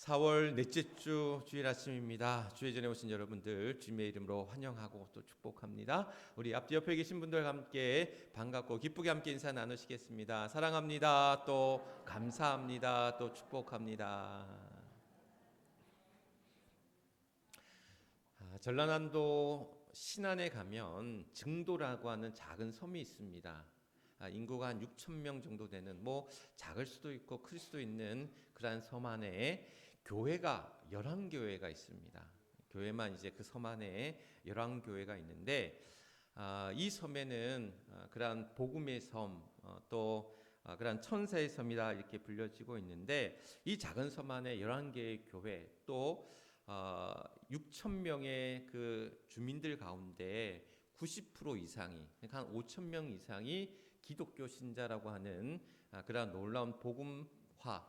4월 넷째 주 주일 아침입니다. 주의 전에 오신 여러분들 주님의 이름으로 환영하고 또 축복합니다. 우리 앞뒤 옆에 계신 분들과 함께 반갑고 기쁘게 함께 인사 나누시겠습니다. 사랑합니다. 또 감사합니다. 또 축복합니다. 전라남도 신안에 가면 증도라고 하는 작은 섬이 있습니다. 인구가 한 6천 명 정도 되는 작을 수도 있고 클 수도 있는 그러한 섬 안에 교회가 11교회가 있습니다. 교회만 이제 그 섬 안에 11교회가 있는데 이 섬에는 그러한 복음의 섬 또 그러한 천사의 섬이라 이렇게 불려지고 있는데 이 작은 섬 안에 11개의 교회 또 6천 명의 그 주민들 가운데 90% 이상이 그러니까 한 5천 명 이상이 기독교 신자라고 하는 그러한 놀라운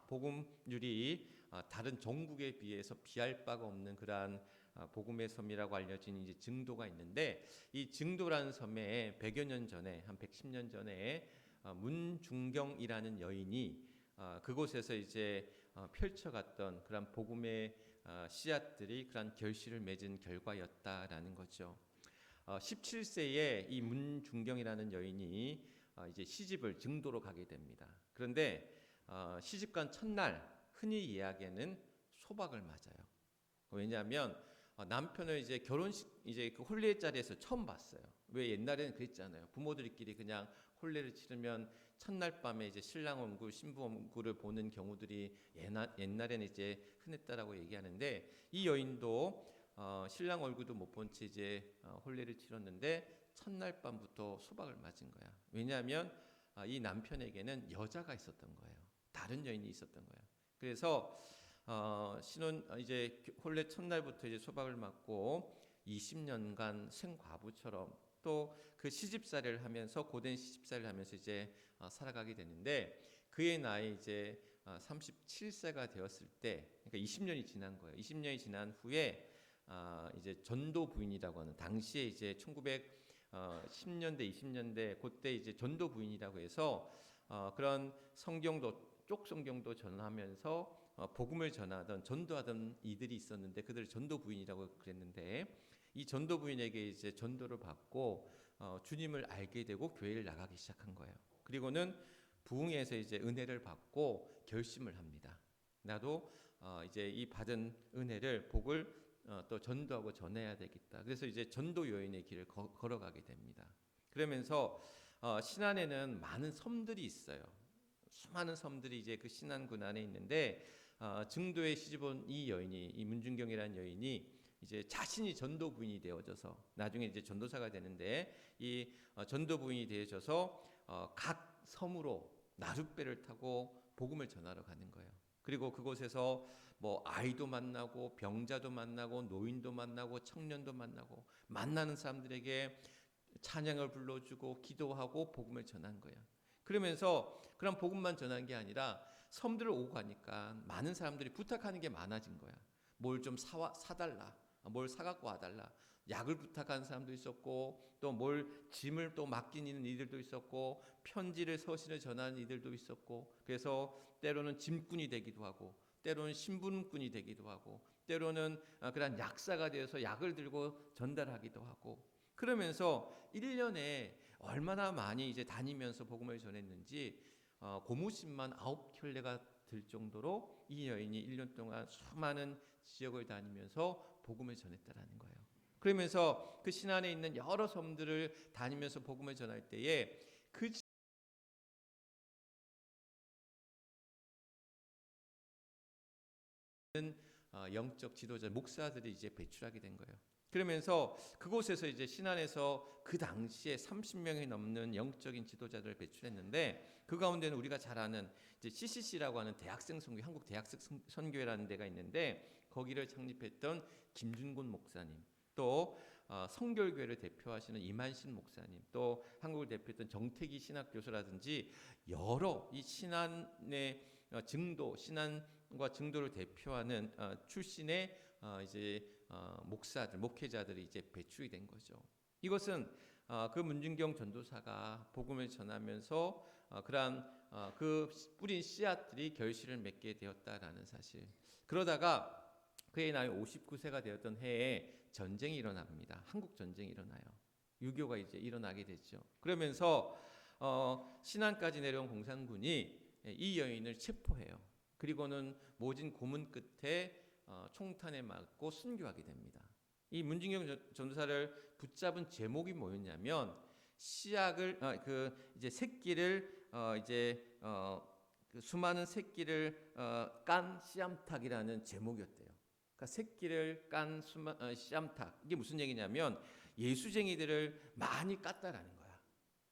복음률이 다른 전국에 비해서 비할 바가 없는 그러한 복음의 섬이라고 알려진 이제 증도가 있는데 이 증도라는 섬에 100여 년 전에 한 110년 전에 문중경이라는 여인이 그곳에서 이제 펼쳐갔던 그런 복음의 씨앗들이 그런 결실을 맺은 결과였다라는 거죠. 17세에 이 문중경이라는 여인이 이제 시집을 증도로 가게 됩니다. 그런데 시집간 첫날 흔히 이야기하는 소박을 맞아요. 왜냐하면 남편을 이제 결혼식 이제 그 혼례 자리에서 처음 봤어요. 왜 옛날에는 그랬잖아요. 부모들끼리 그냥 혼례를 치르면 첫날 밤에 이제 신랑 얼굴, 신부 얼굴을 보는 경우들이 옛날에는 이제 흔했다라고 얘기하는데 이 여인도 신랑 얼굴도 못 본 채 이제 혼례를 치렀는데 첫날 밤부터 소박을 맞은 거야. 왜냐하면 이 남편에게는 여자가 있었던 거예요. 다른 여인이 있었던 거예요. 그래서 신혼 이제 혼례 첫날부터 이제 소박을 맞고 20년간 생과부처럼 또 그 시집살이를 하면서 고된 시집살이를 하면서 이제 살아가게 되는데 그의 나이 이제 37세가 되었을 때 그러니까 20년이 지난 거예요. 20년이 지난 후에 이제 전도 부인이라고 하는 당시에 이제 1910년대 20년대 그때 이제 전도 부인이라고 해서 그런 성경도 쪽 성경도 전하면서 복음을 전하던 전도하던 이들이 있었는데 그들을 전도 부인이라고 그랬는데 이 전도 부인에게 이제 전도를 받고 주님을 알게 되고 교회를 나가기 시작한 거예요. 그리고는 부흥회에서 이제 은혜를 받고 결심을 합니다. 나도 이제 이 받은 은혜를 복을 또 전도하고 전해야 되겠다. 그래서 이제 전도 여인의 길을 걸어가게 됩니다. 그러면서 신안에는 많은 섬들이 있어요. 수많은 섬들이 이제 그 신안군 안에 있는데 증도에 시집온 이 여인이 이 문중경이라는 여인이 이제 자신이 전도 부인이 되어져서 나중에 이제 전도사가 되는데 이 전도 부인이 되어져서 각 섬으로 나룻배를 타고 복음을 전하러 가는 거예요. 그리고 그곳에서 아이도 만나고 병자도 만나고 노인도 만나고 청년도 만나고 만나는 사람들에게 찬양을 불러주고 기도하고 복음을 전한 거예요. 그러면서 그런 복음만 전한 게 아니라 섬들을 오고 가니까 많은 사람들이 부탁하는 게 많아진 거야. 뭘 좀 사달라. 뭘 사갖고 와달라. 약을 부탁하는 사람도 있었고 또 뭘 짐을 또 맡기는 이들도 있었고 편지를 서신을 전하는 이들도 있었고 그래서 때로는 짐꾼이 되기도 하고 때로는 신분꾼이 되기도 하고 때로는 그런 약사가 되어서 약을 들고 전달하기도 하고 그러면서 1년에 얼마나 많이 이제 다니면서 복음을 전했는지 고무신만 9켤레가 들 정도로 이 여인이 1년 동안 수많은 지역을 다니면서 복음을 전했다라는 거예요. 그러면서 그 신안에 있는 여러 섬들을 다니면서 복음을 전할 때에 그 영적 지도자 목사들이 이제 배출하게 된 거예요. 그러면서 그곳에서 이제 신안에서 그 당시에 30명이 넘는 영적인 지도자들을 배출했는데 그 가운데는 우리가 잘 아는 이제 CCC라고 하는 대학생 선교, 한국 대학생 선교회라는 데가 있는데 거기를 창립했던 김준곤 목사님, 또 성결교회를 대표하시는 이만신 목사님, 또 한국을 대표했던 정태기 신학교수라든지 여러 이 신안의 증도, 신안과 증도를 대표하는 출신의 이제 목사들, 목회자들이 이제 배출이 된 거죠. 이것은 그 문중경 전도사가 복음을 전하면서 그러한 그 뿌린 씨앗들이 결실을 맺게 되었다라는 사실. 그러다가 그의 나이 59세가 되었던 해에 전쟁이 일어납니다. 한국 전쟁이 일어나요. 6.25가 이제 일어나게 됐죠. 그러면서 신안까지 내려온 공산군이 이 여인을 체포해요. 그리고는 모진 고문 끝에 총탄에 맞고 순교하게 됩니다. 이 문진경 전도사를 붙잡은 제목이 뭐였냐면 씨약을 이제 새끼를 그 수많은 새끼를 깐 씨암탉이라는 제목이었대요. 그러니까 새끼를 깐 씨암탉, 이게 무슨 얘기냐면 예수쟁이들을 많이 깠다라는 거야.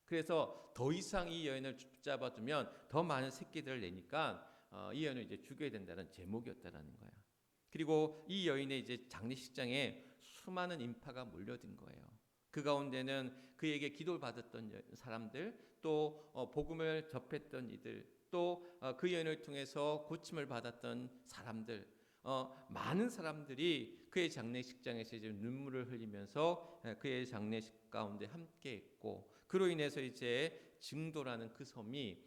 그래서 더 이상 이 여인을 붙잡아두면 더 많은 새끼들을 내니까 이 여인을 이제 죽여야 된다는 제목이었다라는 거야. 그리고 이 여인의 이제 장례식장에 수많은 인파가 몰려든 거예요. 그 가운데는 그에게 기도를 받았던 사람들, 또 복음을 접했던 이들, 또 그 여인을 통해서 고침을 받았던 사람들, 많은 사람들이 그의 장례식장에서 이제 눈물을 흘리면서 그의 장례식 가운데 함께했고, 그로 인해서 이제 증도라는 그 섬이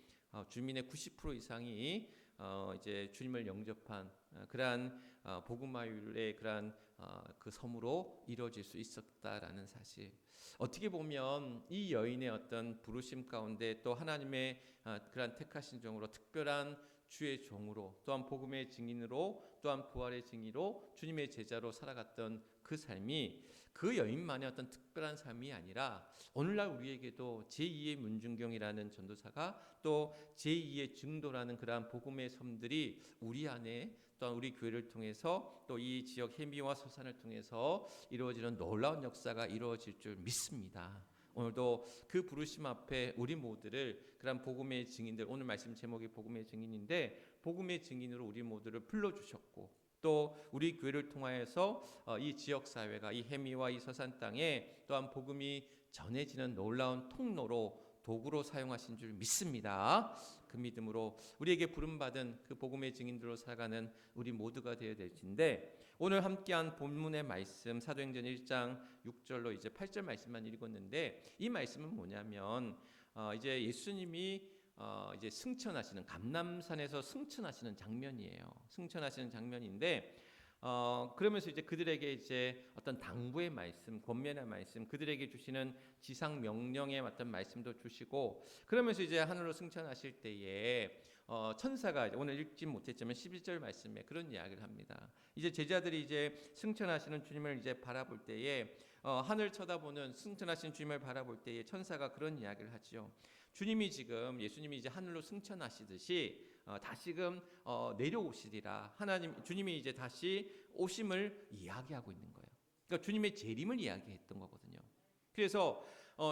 주민의 90% 이상이 이제 주님을 영접한 그러한 복음화율의 그러한 그 섬으로 이루어질 수 있었다라는 사실. 어떻게 보면 이 여인의 어떤 부르심 가운데 또 하나님의 그러한 택하신 종으로 특별한 주의 종으로 또한 복음의 증인으로 또한 부활의 증인으로 주님의 제자로 살아갔던 그 삶이 그 여인만의 어떤 특별한 삶이 아니라 오늘날 우리에게도 제2의 문중경이라는 전도사가 또 제2의 증도라는 그러한 복음의 섬들이 우리 안에 또한 우리 교회를 통해서 또 이 지역 해미와 서산을 통해서 이루어지는 놀라운 역사가 이루어질 줄 믿습니다. 오늘도 그 부르심 앞에 우리 모두를 그런 복음의 증인들, 오늘 말씀 제목이 복음의 증인인데 복음의 증인으로 우리 모두를 불러주셨고 또 우리 교회를 통하여서 이 지역사회가 이 해미와 이 서산 땅에 또한 복음이 전해지는 놀라운 통로로 도구로 사용하신 줄 믿습니다. 그 믿음으로 우리에게 부름받은 그 복음의 증인들로 살아가는 우리 모두가 되어야 될 텐데, 오늘 함께한 본문의 말씀 사도행전 1장 6절로 이제 8절 말씀만 읽었는데, 이 말씀은 뭐냐면 이제 예수님이 이제 승천하시는, 감람산에서 승천하시는 장면이에요. 승천하시는 장면인데 그러면서 이제 그들에게 이제 어떤 당부의 말씀, 권면의 말씀, 그들에게 주시는 지상 명령의 어떤 말씀도 주시고, 그러면서 이제 하늘로 승천하실 때에 천사가 오늘 읽지 못했지만 11절 말씀에 그런 이야기를 합니다. 이제 제자들이 이제 승천하시는 주님을 이제 바라볼 때에 하늘 쳐다보는 승천하신 주님을 바라볼 때에 천사가 그런 이야기를 하지요. 주님이 지금 예수님이 이제 하늘로 승천하시듯이 다시금 내려오시리라. 주님이 이제 다시 오심을 이야기하고 있는 거예요. 그러니까 주님의 재림을 이야기했던 거거든요. 그래서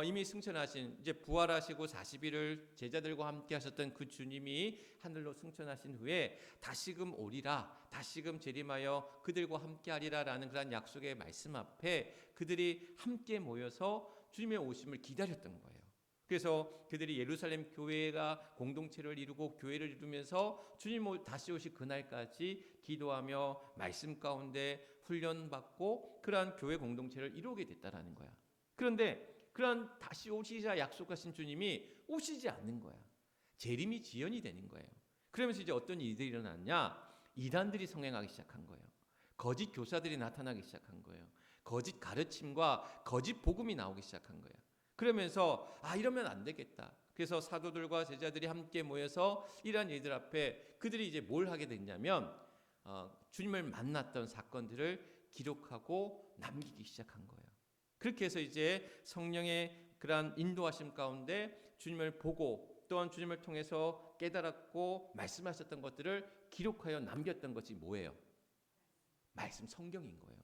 이미 승천하신, 이제 부활하시고 40일을 제자들과 함께 하셨던 그 주님이 하늘로 승천하신 후에 다시금 오리라, 다시금 재림하여 그들과 함께 하리라라는 그런 약속의 말씀 앞에 그들이 함께 모여서 주님의 오심을 기다렸던 거예요. 그래서 그들이 예루살렘 교회가 공동체를 이루고 교회를 이루면서 주님 다시 오실 그날까지 기도하며 말씀 가운데 훈련받고 그러한 교회 공동체를 이루게 됐다라는 거야. 그런데 그러한 다시 오시자 약속하신 주님이 오시지 않는 거야. 재림이 지연이 되는 거예요. 그러면서 이제 어떤 일들이 일어났냐? 이단들이 성행하기 시작한 거예요. 거짓 교사들이 나타나기 시작한 거예요. 거짓 가르침과 거짓 복음이 나오기 시작한 거예요. 그러면서 이러면 안 되겠다. 그래서 사도들과 제자들이 함께 모여서 이러한 일들 앞에 그들이 이제 뭘 하게 됐냐면 주님을 만났던 사건들을 기록하고 남기기 시작한 거예요. 그렇게 해서 이제 성령의 그러한 인도하심 가운데 주님을 보고 또한 주님을 통해서 깨달았고 말씀하셨던 것들을 기록하여 남겼던 것이 뭐예요? 말씀, 성경인 거예요.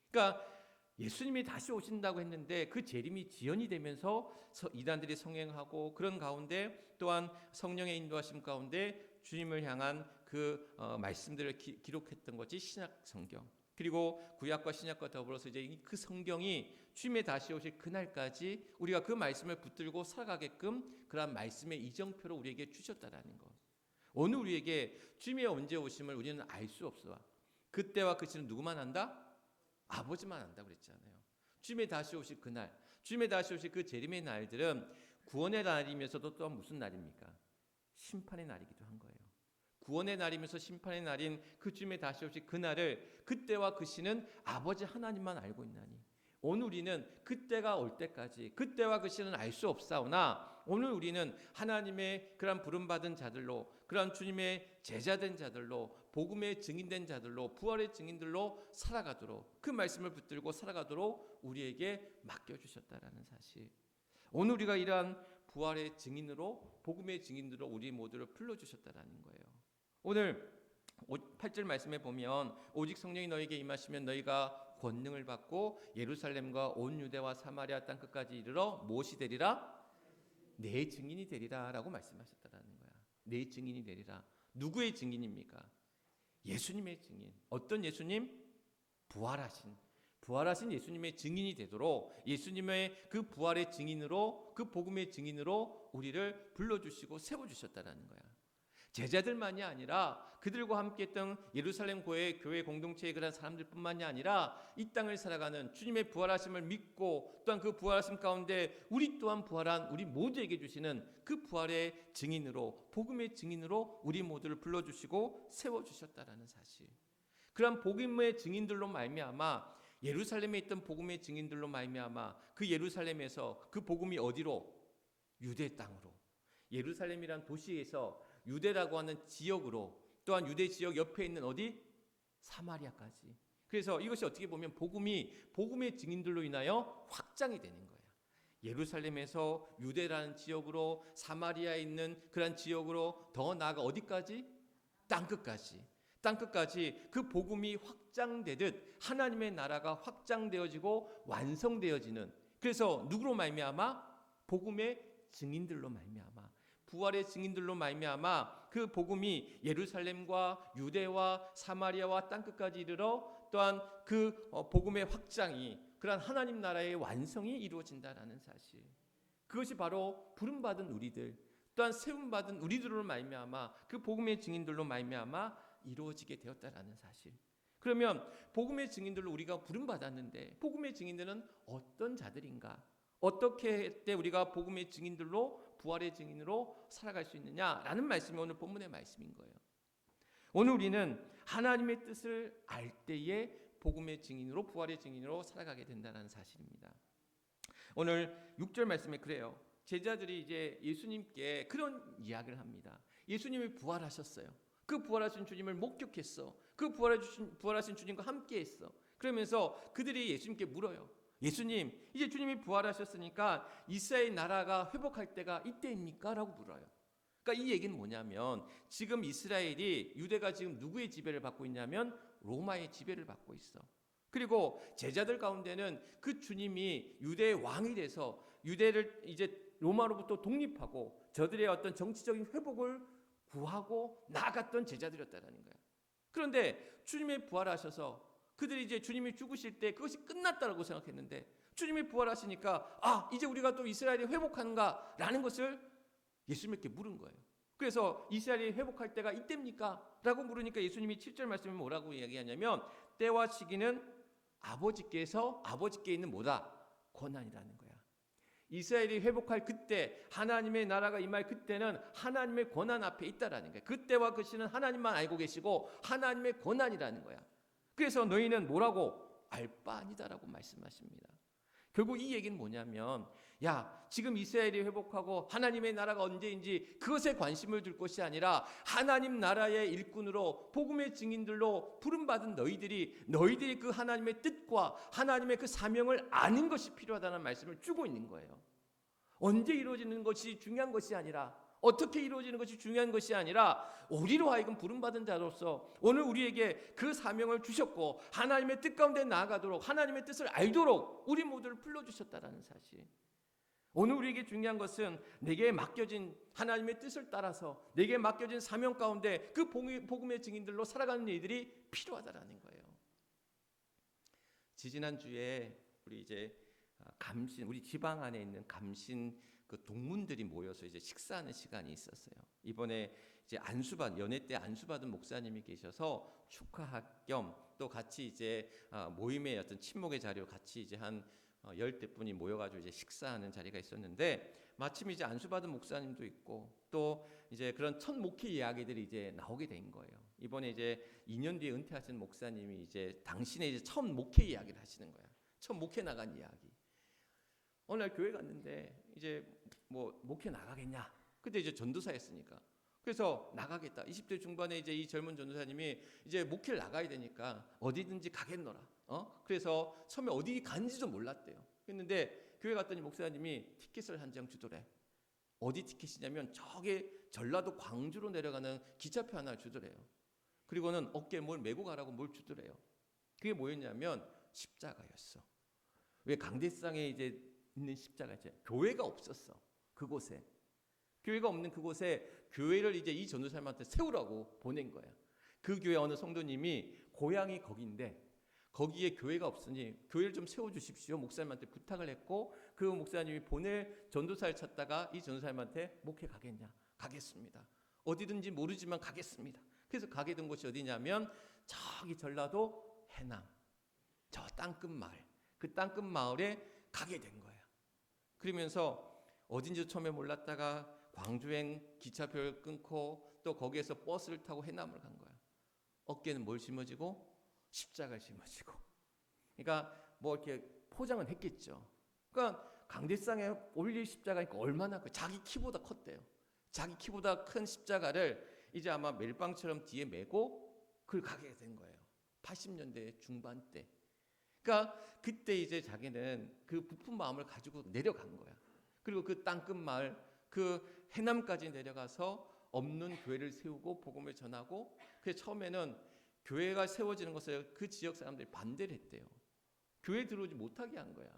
그러니까 예수님이 다시 오신다고 했는데 그 재림이 지연이 되면서 이단들이 성행하고 그런 가운데 또한 성령의 인도하심 가운데 주님을 향한 그 말씀들을 기록했던 것이 신약 성경. 그리고 구약과 신약과 더불어서 이제 그 성경이 주님의 다시 오실 그날까지 우리가 그 말씀을 붙들고 살아가게끔 그러한 말씀의 이정표로 우리에게 주셨다라는 것. 오늘 우리에게 주님의 언제 오심을 우리는 알 수 없어. 그때와 그 시는 누구만 안다? 아버지만 안다고 그랬잖아요. 주님의 다시 오실 그날, 주님의 다시 오실 그 재림의 날들은 구원의 날이면서도 또 무슨 날입니까? 심판의 날이기도 한 거예요. 구원의 날이면서 심판의 날인 그 주님의 다시 오실 그날을 그때와 그 시는 아버지 하나님만 알고 있나니 오늘 우리는 그때가 올 때까지 그때와 그 시는 알 수 없사오나 오늘 우리는 하나님의 그런 부름받은 자들로 그런 주님의 제자된 자들로 복음의 증인된 자들로 부활의 증인들로 살아가도록 그 말씀을 붙들고 살아가도록 우리에게 맡겨주셨다라는 사실, 오늘 우리가 이러한 부활의 증인으로 복음의 증인으로 우리 모두를 불러주셨다라는 거예요. 오늘 8절 말씀에 보면 오직 성령이 너에게 임하시면 너희가 권능을 받고 예루살렘과 온 유대와 사마리아 땅 끝까지 이르러 무엇이 되리라? 내 증인이 되리라 라고 말씀하셨다라는 거야. 내 증인이 되리라. 누구의 증인입니까? 예수님의 증인. 어떤 예수님? 부활하신 예수님의 증인이 되도록 예수님의 그 부활의 증인으로 그 복음의 증인으로 우리를 불러주시고 세워주셨다라는 거야. 제자들만이 아니라 그들과 함께했던 예루살렘 교회 공동체의 그런 사람들뿐만이 아니라 이 땅을 살아가는 주님의 부활하심을 믿고 또한 그 부활하심 가운데 우리 또한 부활한 우리 모두에게 주시는 그 부활의 증인으로 복음의 증인으로 우리 모두를 불러주시고 세워주셨다라는 사실, 그런 복음의 증인들로 말미암아 예루살렘에 있던 복음의 증인들로 말미암아 그 예루살렘에서 그 복음이 어디로? 유대 땅으로, 예루살렘이란 도시에서 유대라고 하는 지역으로 또한 유대 지역 옆에 있는 어디? 사마리아까지. 그래서 이것이 어떻게 보면 복음의 증인들로 인하여 확장이 되는 거예요. 예루살렘에서 유대라는 지역으로 사마리아에 있는 그런 지역으로 더 나아가 어디까지? 땅끝까지 그 복음이 확장되듯 하나님의 나라가 확장되어지고 완성되어지는, 그래서 누구로 말미암아? 복음의 증인들로 말미암아 부활의 증인들로 말미암아 그 복음이 예루살렘과 유대와 사마리아와 땅끝까지 이르러 또한 그 복음의 확장이 그러한 하나님 나라의 완성이 이루어진다라는 사실, 그것이 바로 부름받은 우리들 또한 세움받은 우리들로 말미암아 그 복음의 증인들로 말미암아 이루어지게 되었다라는 사실. 그러면 복음의 증인들로 우리가 부름받았는데 복음의 증인들은 어떤 자들인가? 어떻게 할 때 우리가 복음의 증인들로 부활의 증인으로 살아갈 수 있느냐라는 말씀이 오늘 본문의 말씀인 거예요. 오늘 우리는 하나님의 뜻을 알 때에 복음의 증인으로 부활의 증인으로 살아가게 된다는 사실입니다. 오늘 6절 말씀에 그래요. 제자들이 이제 예수님께 그런 이야기를 합니다. 예수님이 부활하셨어요. 그 부활하신 주님을 목격했어. 그 부활하신 주님과 함께했어. 그러면서 그들이 예수님께 물어요. 예수님, 이제 주님이 부활하셨으니까 이스라엘 나라가 회복할 때가 이때입니까? 라고 물어요. 그러니까 이 얘기는 뭐냐면 지금 이스라엘이 유대가 지금 누구의 지배를 받고 있냐면 로마의 지배를 받고 있어. 그리고 제자들 가운데는 그 주님이 유대의 왕이 돼서 유대를 이제 로마로부터 독립하고 저들의 어떤 정치적인 회복을 구하고 나아갔던 제자들이었다는 거야. 그런데 주님이 부활하셔서 그들이 이제 주님이 죽으실 때 그것이 끝났다라고 생각했는데 주님이 부활하시니까 이제 우리가 또 이스라엘이 회복하는가 라는 것을 예수님께 물은 거예요. 그래서 이스라엘이 회복할 때가 이때입니까? 라고 물으니까 예수님이 7절 말씀에 뭐라고 이야기하냐면 때와 시기는 아버지께 있는 뭐다? 고난이라는 거야. 이스라엘이 회복할 그때 하나님의 나라가 임할 그때는 하나님의 고난 앞에 있다라는 거야. 그때와 그 시는 하나님만 알고 계시고 하나님의 고난이라는 거야. 그래서 너희는 뭐라고? 알 바 아니다라고 말씀하십니다. 결국 이 얘기는 뭐냐면 지금 이스라엘이 회복하고 하나님의 나라가 언제인지 그것에 관심을 둘 것이 아니라 하나님 나라의 일꾼으로 복음의 증인들로 부름받은 너희들이 그 하나님의 뜻과 하나님의 그 사명을 아는 것이 필요하다는 말씀을 주고 있는 거예요. 언제 이루어지는 것이 중요한 것이 아니라 어떻게 이루어지는 것이 중요한 것이 아니라 우리로 하여금 부름받은 자로서 오늘 우리에게 그 사명을 주셨고 하나님의 뜻 가운데 나아가도록 하나님의 뜻을 알도록 우리 모두를 불러주셨다는 사실. 오늘 우리에게 중요한 것은 내게 맡겨진 하나님의 뜻을 따라서 내게 맡겨진 사명 가운데 그 복음의 증인들로 살아가는 일들이 필요하다는 거예요. 지지난주에 우리 이제 감신, 우리 지방 안에 있는 감신 그 동문들이 모여서 이제 식사하는 시간이 있었어요. 이번에 이제 연회 때 안수받은 목사님이 계셔서 축하할 겸 또 같이 이제 모임의 어떤 친목의 자리로 같이 이제 한 10대분이 모여가지고 이제 식사하는 자리가 있었는데 마침 이제 안수받은 목사님도 있고 또 이제 그런 첫 목회 이야기들이 이제 나오게 된 거예요. 이번에 이제 2년 뒤에 은퇴하신 목사님이 이제 당신의 이제 처음 목회 이야기를 하시는 거야. 처음 목회 나간 이야기. 어느 날 교회 갔는데 이제 뭐 목회 나가겠냐? 그때 이제 전도사였으니까. 그래서 나가겠다. 20대 중반에 이제 이 젊은 전도사님이 이제 목회를 나가야 되니까 어디든지 가겠노라. 그래서 처음에 어디 간지도 몰랐대요. 그랬는데 교회 갔더니 목사님이 티켓을 한 장 주더래. 어디 티켓이냐면 저기 전라도 광주로 내려가는 기차표 하나 주더래요. 그리고는 어깨에 뭘 메고 가라고 뭘 주더래요. 그게 뭐였냐면 십자가였어. 왜 강대상에 이제 있는 십자가죠. 교회가 없었어. 그곳에. 교회가 없는 그곳에 교회를 이제 이 전도사님한테 세우라고 보낸 거야. 그 교회 어느 성도님이 고향이 거기인데 거기에 교회가 없으니 교회를 좀 세워주십시오. 목사님한테 부탁을 했고 그 목사님이 보낼 전도사를 찾다가 이 전도사님한테 목회 가겠냐? 가겠습니다. 어디든지 모르지만 가겠습니다. 그래서 가게 된 곳이 어디냐면 저기 전라도 해남 저 땅끝 마을 그 땅끝 마을에 가게 된 거야. 그러면서 어딘지 처음에 몰랐다가 광주행 기차표를 끊고 또 거기에서 버스를 타고 해남을 간 거야. 어깨는 뭘 짊어지고? 십자가를 짊어지고. 그러니까 뭐 이렇게 포장은 했겠죠. 그러니까 강대상에 올릴 십자가니까 얼마나 자기 키보다 컸대요. 자기 키보다 큰 십자가를 이제 아마 멜빵처럼 뒤에 메고 그걸 가게 된 거예요. 80년대 중반 때. 그러니까 그때 이제 자기는 그 부푼 마음을 가지고 내려간 거야. 그리고 그 땅끝 마을 그 해남까지 내려가서 없는 교회를 세우고 복음을 전하고 그 처음에는 교회가 세워지는 것을 그 지역 사람들이 반대를 했대요. 교회 들어오지 못하게 한 거야.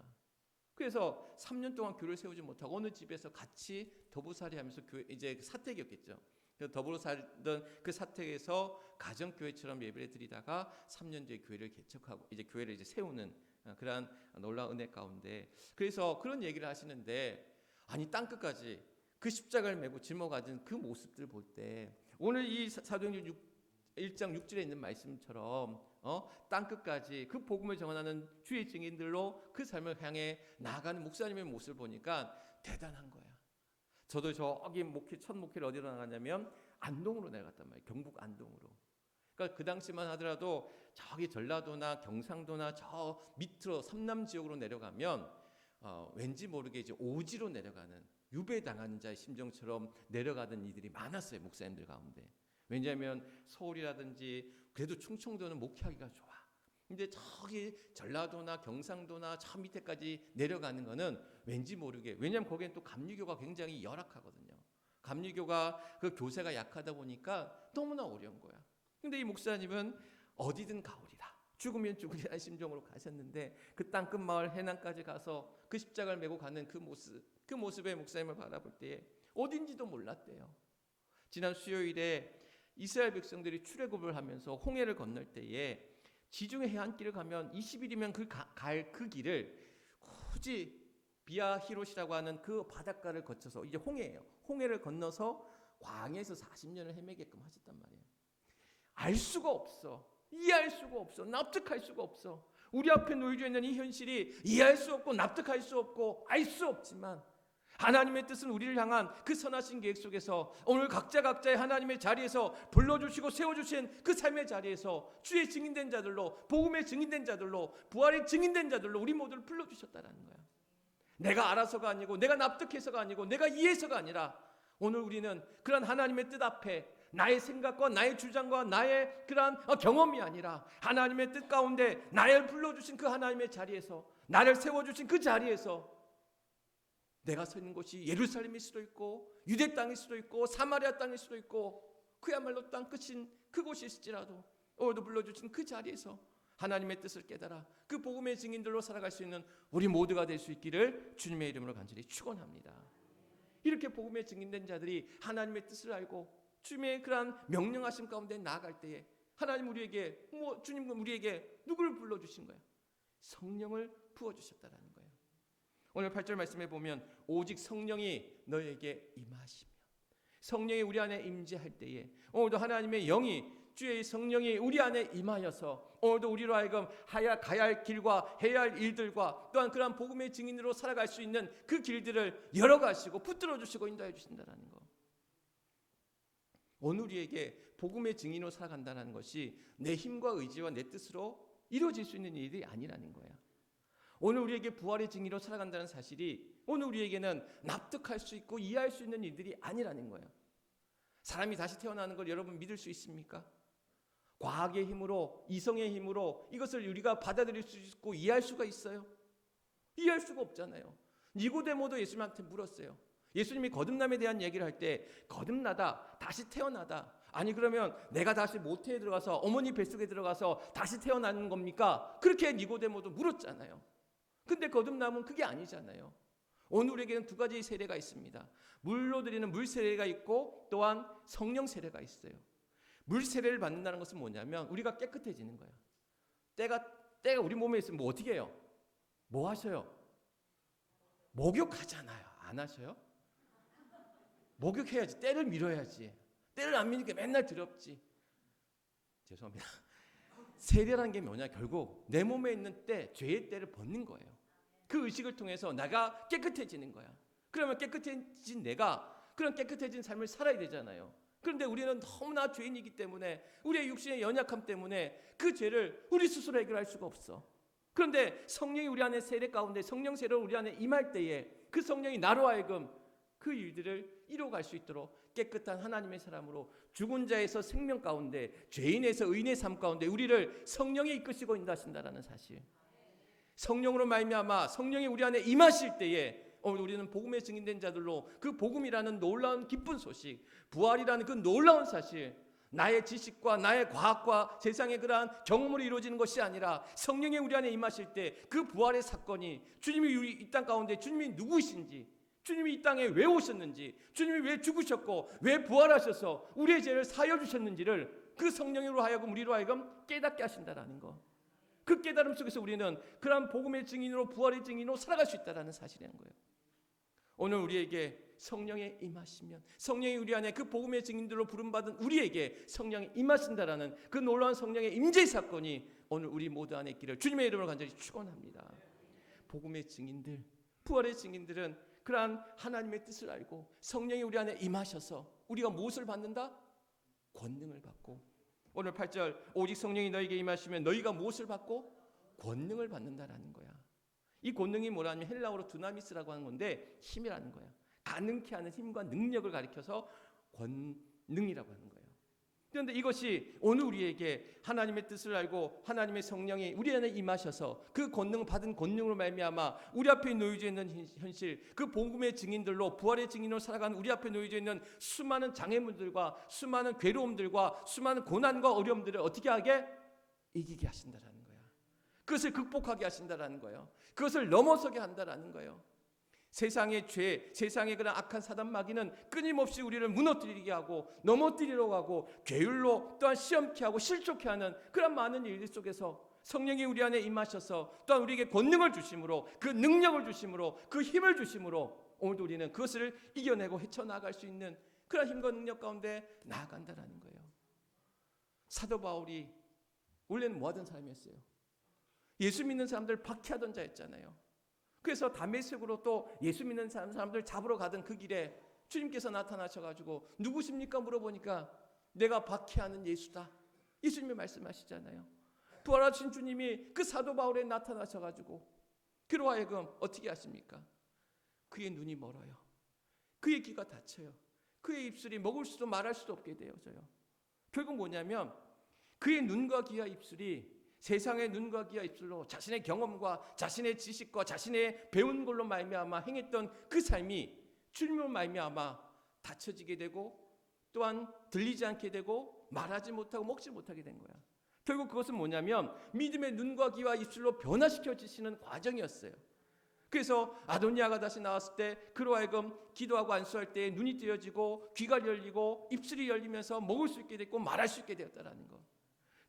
그래서 3년 동안 교회를 세우지 못하고 어느 집에서 같이 더부살이 하면서 교회 이제 사택이었겠죠. 그래서 더불어 살던 그 사택에서 가정교회처럼 예배를 드리다가 3년 뒤에 교회를 개척하고 이제 교회를 이제 세우는 그러한 놀라운 은혜 가운데 그래서 그런 얘기를 하시는데 아니 땅끝까지 그 십자가를 메고 짊어가진 그 모습들 볼 때 오늘 이 사도행전 1장 6절에 있는 말씀처럼 땅끝까지 그 복음을 전하는 주의 증인들로 그 삶을 향해 나아가는 목사님의 모습을 보니까 대단한 거야. 저도 저기 첫 목회를 어디로 나갔냐면 안동으로 내려갔단 말이에요. 경북 안동으로. 그러니까 그 당시만 하더라도 저기 전라도나 경상도나 저 밑으로 삼남 지역으로 내려가면 왠지 모르게 이제 오지로 내려가는 유배당한 자의 심정처럼 내려가던 이들이 많았어요. 목사님들 가운데. 왜냐하면 서울이라든지 그래도 충청도는 목회하기가 좋아. 근데 저기 전라도나 경상도나 저 밑에까지 내려가는 거는 왠지 모르게 왜냐하면 거기는 또 감리교가 굉장히 열악하거든요. 감리교가 그 교세가 약하다 보니까 너무나 어려운 거야. 근데 이 목사님은 어디든 가오리라. 죽으면 죽으리라는 심정으로 가셨는데 그 땅끝 마을 해남까지 가서 그 십자가를 메고 가는 그 모습의 목사님을 바라볼 때에 어딘지도 몰랐대요. 지난 수요일에 이스라엘 백성들이 출애굽을 하면서 홍해를 건널 때에 지중해 해안길을 가면 20일이면 갈 그 길을 굳이 비아히롯이라고 하는 그 바닷가를 거쳐서 이제 홍해예요. 홍해를 건너서 광야에서 40년을 헤매게끔 하셨단 말이에요. 알 수가 없어. 이해할 수가 없어. 납득할 수가 없어. 우리 앞에 놓여져 있는 이 현실이 이해할 수 없고 납득할 수 없고 알 수 없지만 하나님의 뜻은 우리를 향한 그 선하신 계획 속에서 오늘 각자의 하나님의 자리에서 불러주시고 세워주신 그 삶의 자리에서 주의 증인된 자들로 복음의 증인된 자들로 부활의 증인된 자들로 우리 모두를 불러주셨다는 거야. 내가 알아서가 아니고 내가 납득해서가 아니고 내가 이해해서가 아니라 오늘 우리는 그런 하나님의 뜻 앞에 나의 생각과 나의 주장과 나의 그러한 경험이 아니라 하나님의 뜻 가운데 나를 불러주신 그 하나님의 자리에서 나를 세워주신 그 자리에서 내가 서 있는 곳이 예루살렘일 수도 있고 유대 땅일 수도 있고 사마리아 땅일 수도 있고 그야말로 땅 끝인 그곳일지라도 오늘도 불러주신 그 자리에서 하나님의 뜻을 깨달아 그 복음의 증인들로 살아갈 수 있는 우리 모두가 될 수 있기를 주님의 이름으로 간절히 축원합니다. 이렇게 복음의 증인된 자들이 하나님의 뜻을 알고 주님의 그러한 명령하심 가운데 나아갈 때에 하나님 우리에게 주님 우리에게 누구를 불러주신 거예요? 성령을 부어주셨다라는 거예요. 오늘 8절 말씀에 보면 오직 성령이 너에게 임하시며 성령이 우리 안에 임재할 때에 오늘도 하나님의 영이 주의 성령이 우리 안에 임하여서 오늘도 우리로 하여금 가야 할 길과 해야 할 일들과 또한 그러한 복음의 증인으로 살아갈 수 있는 그 길들을 열어가시고 붙들어 주시고 인도해 주신다는 거. 오늘 우리에게 복음의 증인으로 살아간다는 것이 내 힘과 의지와 내 뜻으로 이루어질 수 있는 일이 아니라는 거야. 오늘 우리에게 부활의 증인으로 살아간다는 사실이 오늘 우리에게는 납득할 수 있고 이해할 수 있는 일들이 아니라는 거예요. 사람이 다시 태어나는 걸 여러분 믿을 수 있습니까? 과학의 힘으로, 이성의 힘으로 이것을 우리가 받아들일 수 있고 이해할 수가 있어요? 이해할 수가 없잖아요. 니고데모도 예수님한테 물었어요. 예수님이 거듭남에 대한 얘기를 할 때 거듭나다, 다시 태어나다, 아니 그러면 내가 다시 모태에 들어가서 어머니 뱃속에 들어가서 다시 태어나는 겁니까? 그렇게 니고데모도 물었잖아요. 근데 거듭남은 그게 아니잖아요. 오늘 우리에게는 두 가지 세례가 있습니다. 물로 드리는 물 세례가 있고 또한 성령 세례가 있어요. 물 세례를 받는다는 것은 뭐냐면 우리가 깨끗해지는 거예요. 때가 우리 몸에 있으면 뭐 어떻게 해요? 뭐 하셔요? 목욕하잖아요. 안 하셔요? 목욕해야지. 때를 밀어야지. 때를 안 미니까 맨날 더럽지. 죄송합니다. 세례라는 게 뭐냐? 결국 내 몸에 있는 때, 죄의 때를 벗는 거예요. 그 의식을 통해서 내가 깨끗해지는 거야. 그러면 깨끗해진 내가 그런 깨끗해진 삶을 살아야 되잖아요. 그런데 우리는 너무나 죄인이기 때문에 우리의 육신의 연약함 때문에 그 죄를 우리 스스로 해결할 수가 없어. 그런데 성령이 우리 안에 세례 가운데 성령 세례로 우리 안에 임할 때에 그 성령이 나로 하여금 그 일들을 이루어갈 수 있도록 깨끗한 하나님의 사람으로 죽은 자에서 생명 가운데 죄인에서 의인의 삶 가운데 우리를 성령이 이끄시고 인도하신다라는 사실. 성령으로 말미암아 성령이 우리 안에 임하실 때에 오늘 우리는 복음에 증인된 자들로 그 복음이라는 놀라운 기쁜 소식, 부활이라는 그 놀라운 사실, 나의 지식과 나의 과학과 세상의 그러한 경험으로 이루어지는 것이 아니라 성령이 우리 안에 임하실 때 그 부활의 사건이 주님이 우리 이 땅 가운데 주님이 누구이신지, 주님이 이 땅에 왜 오셨는지, 주님이 왜 죽으셨고 왜 부활하셔서 우리의 죄를 사하여 주셨는지를 그 성령으로 하여금 우리로 하여금 깨닫게 하신다라는 거. 그 깨달음 속에서 우리는 그러한 복음의 증인으로 부활의 증인으로 살아갈 수 있다는 사실이라는 거예요. 오늘 우리에게 성령의 임하시면 성령이 우리 안에 그 복음의 증인들로 부름받은 우리에게 성령이 임하신다라는 그 놀라운 성령의 임재 사건이 오늘 우리 모두 안에 있기를 주님의 이름으로 간절히 축원합니다. 복음의 증인들, 부활의 증인들은 그러한 하나님의 뜻을 알고 성령이 우리 안에 임하셔서 우리가 무엇을 받는다? 권능을 받고, 오늘 8절 오직 성령이 너희에게 임하시면 너희가 무엇을 받고? 권능을 받는다라는 거야. 이 권능이 뭐라면 헬라어로 두나미스라고 하는 건데 힘이라는 거야. 가능케 하는 힘과 능력을 가리켜서 권능이라고 하는 거예요. 그런데 이것이 오늘 우리에게 하나님의 뜻을 알고 하나님의 성령이 우리 안에 임하셔서 그 권능을 받은 권능으로 말미암아 우리 앞에 놓여져 있는 현실, 그 복음의 증인들로 부활의 증인으로 살아가는 우리 앞에 놓여져 있는 수많은 장애물들과 수많은 괴로움들과 수많은 고난과 어려움들을 어떻게 하게? 이기게 하신다라는 거야. 그것을 극복하게 하신다라는 거예요. 그것을 넘어서게 한다라는 거예요. 세상의 죄, 세상의 그런 악한 사단 마귀는 끊임없이 우리를 무너뜨리게 하고 넘어뜨리려고 하고 괴율로 또한 시험케 하고 실족케 하는 그런 많은 일들 속에서 성령이 우리 안에 임하셔서 또한 우리에게 권능을 주심으로, 그 능력을 주심으로, 그 힘을 주심으로 오늘도 우리는 그것을 이겨내고 헤쳐나갈 수 있는 그런 힘과 능력 가운데 나아간다라는 거예요. 사도 바울이 원래는 뭐 하던 사람이었어요? 예수 믿는 사람들 박해하던 자였잖아요. 그래서 다메섹으로 또 예수 믿는 사람들 잡으러 가던 그 길에 주님께서 나타나셔가지고 누구십니까? 물어보니까 내가 박해하는 예수다. 예수님이 말씀하시잖아요. 부활하신 주님이 그 사도 바울에 나타나셔가지고 그로 하여금 어떻게 하십니까? 그의 눈이 멀어요. 그의 귀가 닫혀요. 그의 입술이 먹을 수도 말할 수도 없게 되어져요. 결국 뭐냐면 그의 눈과 귀와 입술이 세상의 눈과 귀와 입술로 자신의 경험과 자신의 지식과 자신의 배운 걸로 말미암아 행했던 그 삶이 주님으로 말미암아 닫혀지게 되고 또한 들리지 않게 되고 말하지 못하고 먹지 못하게 된 거야. 결국 그것은 뭐냐면 믿음의 눈과 귀와 입술로 변화시켜지시는 과정이었어요. 그래서 아도니아가 다시 나왔을 때 그로 하여금 기도하고 안수할 때 눈이 뜨여지고 귀가 열리고 입술이 열리면서 먹을 수 있게 됐고 말할 수 있게 되었다라는 거.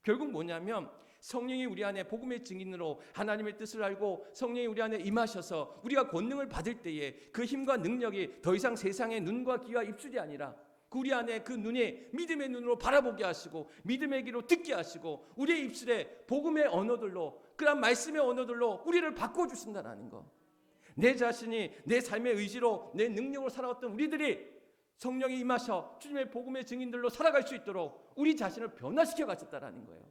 결국 뭐냐면 성령이 우리 안에 복음의 증인으로 하나님의 뜻을 알고 성령이 우리 안에 임하셔서 우리가 권능을 받을 때에 그 힘과 능력이 더 이상 세상의 눈과 귀와 입술이 아니라 우리 안에 그 눈에 믿음의 눈으로 바라보게 하시고 믿음의 귀로 듣게 하시고 우리의 입술에 복음의 언어들로 그런 말씀의 언어들로 우리를 바꿔주신다는 거. 내 자신이 내 삶의 의지로 내 능력으로 살아왔던 우리들이 성령이 임하셔 주님의 복음의 증인들로 살아갈 수 있도록 우리 자신을 변화시켜 가셨다는 거예요.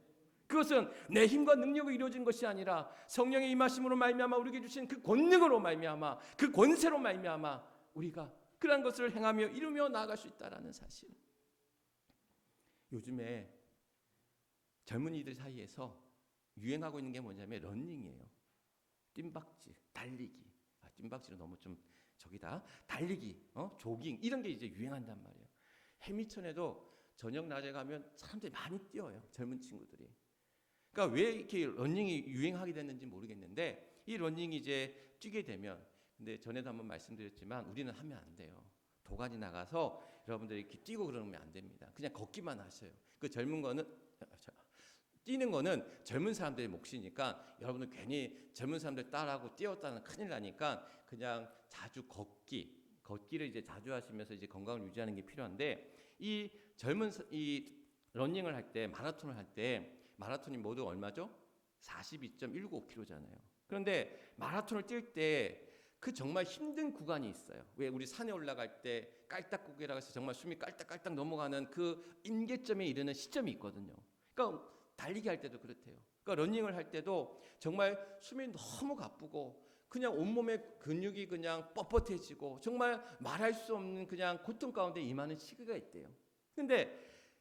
그것은 내 힘과 능력으로 이루어진 것이 아니라 성령의 임하심으로 말미암아 우리에게 주신 그 권능으로 말미암아 그 권세로 말미암아 우리가 그런 것을 행하며 이루며 나아갈 수 있다는 사실. 요즘에 젊은이들 사이에서 유행하고 있는 게 뭐냐면 러닝이에요. 뜀박질, 달리기. 뜀박질은 너무 좀 저기다. 달리기, 조깅 이런 게 이제 유행한단 말이에요. 해미천에도 저녁 낮에 가면 사람들이 많이 뛰어요. 젊은 친구들이. 그러니까 왜 이렇게 러닝이 유행하게 됐는지 모르겠는데 이 러닝이 이제 뛰게 되면 근데 전에도 한번 말씀드렸지만 우리는 하면 안 돼요. 도관이 나가서 여러분들이 이렇게 뛰고 그러면 안 됩니다. 그냥 걷기만 하셔요. 그 젊은 거는 뛰는 거는 젊은 사람들의 몫이니까 여러분은 괜히 젊은 사람들 따라하고 뛰었다는 큰일 나니까 그냥 자주 걷기를 이제 자주 하시면서 이제 건강을 유지하는 게 필요한데 이 러닝을 할 때 마라톤을 할 때 마라톤이 모두 얼마죠? 42.195km잖아요. 그런데 마라톤을 뛸 때 그 정말 힘든 구간이 있어요. 왜 우리 산에 올라갈 때 깔딱고개라고 해서 정말 숨이 깔딱깔딱 넘어가는 그 임계점에 이르는 시점이 있거든요. 그러니까 달리기 할 때도 그렇대요. 그러니까 러닝을 할 때도 정말 숨이 너무 가쁘고 그냥 온몸의 근육이 그냥 뻣뻣해지고 정말 말할 수 없는 그냥 고통 가운데 임하는 시기가 있대요. 근데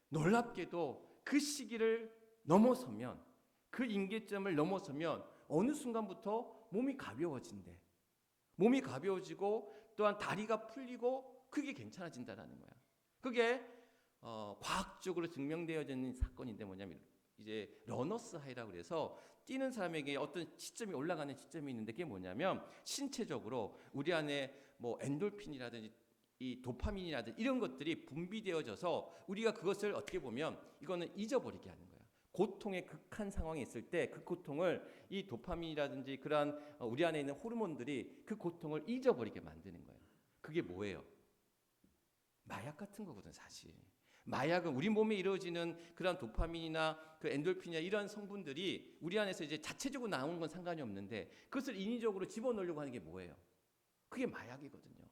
놀랍게도 그 시기를 넘어서면 그 임계점을 넘어서면 어느 순간부터 몸이 가벼워진대. 몸이 가벼워지고 또한 다리가 풀리고 그게 괜찮아진다라는 거야. 그게 과학적으로 증명되어진 사건인데 뭐냐면 이제 러너스 하이라고 그래서 뛰는 사람에게 어떤 시점이 올라가는 시점이 있는데 그게 뭐냐면 신체적으로 우리 안에 뭐 엔돌핀이라든지 이 도파민이라든지 이런 것들이 분비되어져서 우리가 그것을 어떻게 보면 이거는 잊어버리게 하는 거야. 고통의 극한 상황이 있을 때 그 고통을 이 도파민이라든지 그러한 우리 안에 있는 호르몬들이 그 고통을 잊어버리게 만드는 거예요. 그게 뭐예요? 마약 같은 거거든 사실. 마약은 우리 몸에 이루어지는 그런 도파민이나 그 엔돌핀이나 이런 성분들이 우리 안에서 이제 자체적으로 나오는 건 상관이 없는데 그것을 인위적으로 집어넣으려고 하는 게 뭐예요? 그게 마약이거든요.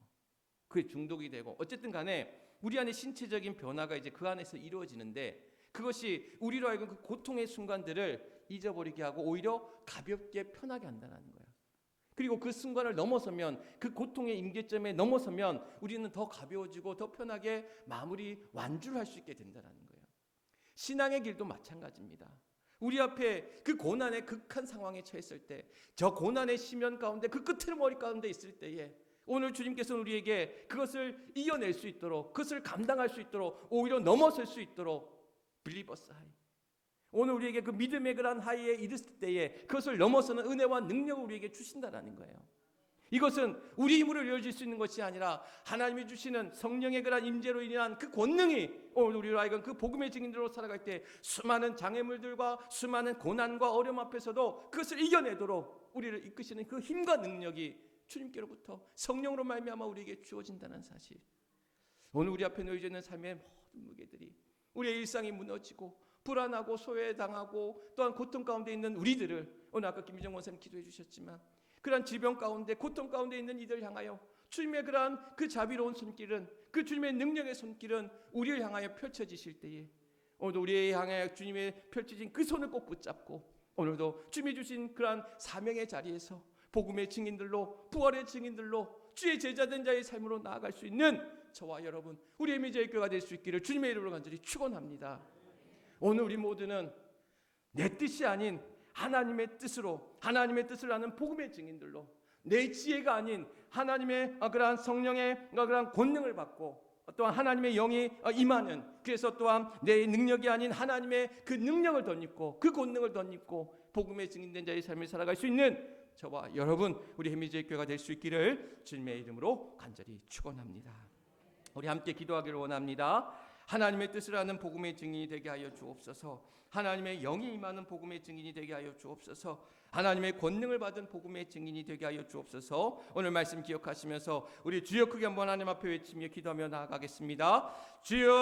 그게 중독이 되고 어쨌든 간에 우리 안에 신체적인 변화가 이제 그 안에서 이루어지는데 그것이 우리로 하여금 그 고통의 순간들을 잊어버리게 하고 오히려 가볍게 편하게 한다는 거예요. 그리고 그 순간을 넘어서면 그 고통의 임계점에 넘어서면 우리는 더 가벼워지고 더 편하게 마무리 완주를 할 수 있게 된다는 거예요. 신앙의 길도 마찬가지입니다. 우리 앞에 그 고난의 극한 상황에 처했을 때 저 고난의 시면 가운데 그 끄트머리 가운데 있을 때에 오늘 주님께서는 우리에게 그것을 이겨낼 수 있도록 그것을 감당할 수 있도록 오히려 넘어설 수 있도록 빌리버스 하이 오늘 우리에게 그 믿음의 그런 하이에 이르을 때에 그것을 넘어서는 은혜와 능력을 우리에게 주신다라는 거예요. 이것은 우리 힘으로 이루어질 수 있는 것이 아니라 하나님이 주시는 성령의 그런 임재로 인한 그 권능이 오늘 우리로 하여금 그 복음의 증인들로 살아갈 때 수많은 장애물들과 수많은 고난과 어려움 앞에서도 그것을 이겨내도록 우리를 이끄시는 그 힘과 능력이 주님께로부터 성령으로 말미암아 우리에게 주어진다는 사실. 오늘 우리 앞에 놓여져 있는 삶의 모든 무게들이 우리의 일상이 무너지고 불안하고 소외당하고 또한 고통 가운데 있는 우리들을 오늘 아까 김희정 원사님 기도해 주셨지만 그러한 질병 가운데 고통 가운데 있는 이들을 향하여 주님의 그러한 그 자비로운 손길은 그 주님의 능력의 손길은 우리를 향하여 펼쳐지실 때에 오늘도 우리를 향하여 주님의 펼쳐진 그 손을 꼭 붙잡고 오늘도 주님이 주신 그러한 사명의 자리에서 복음의 증인들로 부활의 증인들로 주의 제자된 자의 삶으로 나아갈 수 있는 저와 여러분 우리의 미제의 교회가 될 수 있기를 주님의 이름으로 간절히 축원합니다. 오늘 우리 모두는 내 뜻이 아닌 하나님의 뜻으로 하나님의 뜻을 아는 복음의 증인들로 내 지혜가 아닌 하나님의 그러한 성령의 그러한 권능을 받고 또한 하나님의 영이 임하는 그래서 또한 내 능력이 아닌 하나님의 그 능력을 덧입고 그 권능을 덧입고 복음의 증인된 자의 삶을 살아갈 수 있는 저와 여러분 우리 해미제의 교회가 될 수 있기를 주님의 이름으로 간절히 축원합니다. 우리 함께 기도하기를 원합니다. 하나님의 뜻을 아는 복음의 증인이 되게 하여 주옵소서. 하나님의 영이 임하는 복음의 증인이 되게 하여 주옵소서. 하나님의 권능을 받은 복음의 증인이 되게 하여 주옵소서. 오늘 말씀 기억하시면서 우리 주여 크게 한번 하나님 앞에 외치며 기도하며 나아가겠습니다. 주여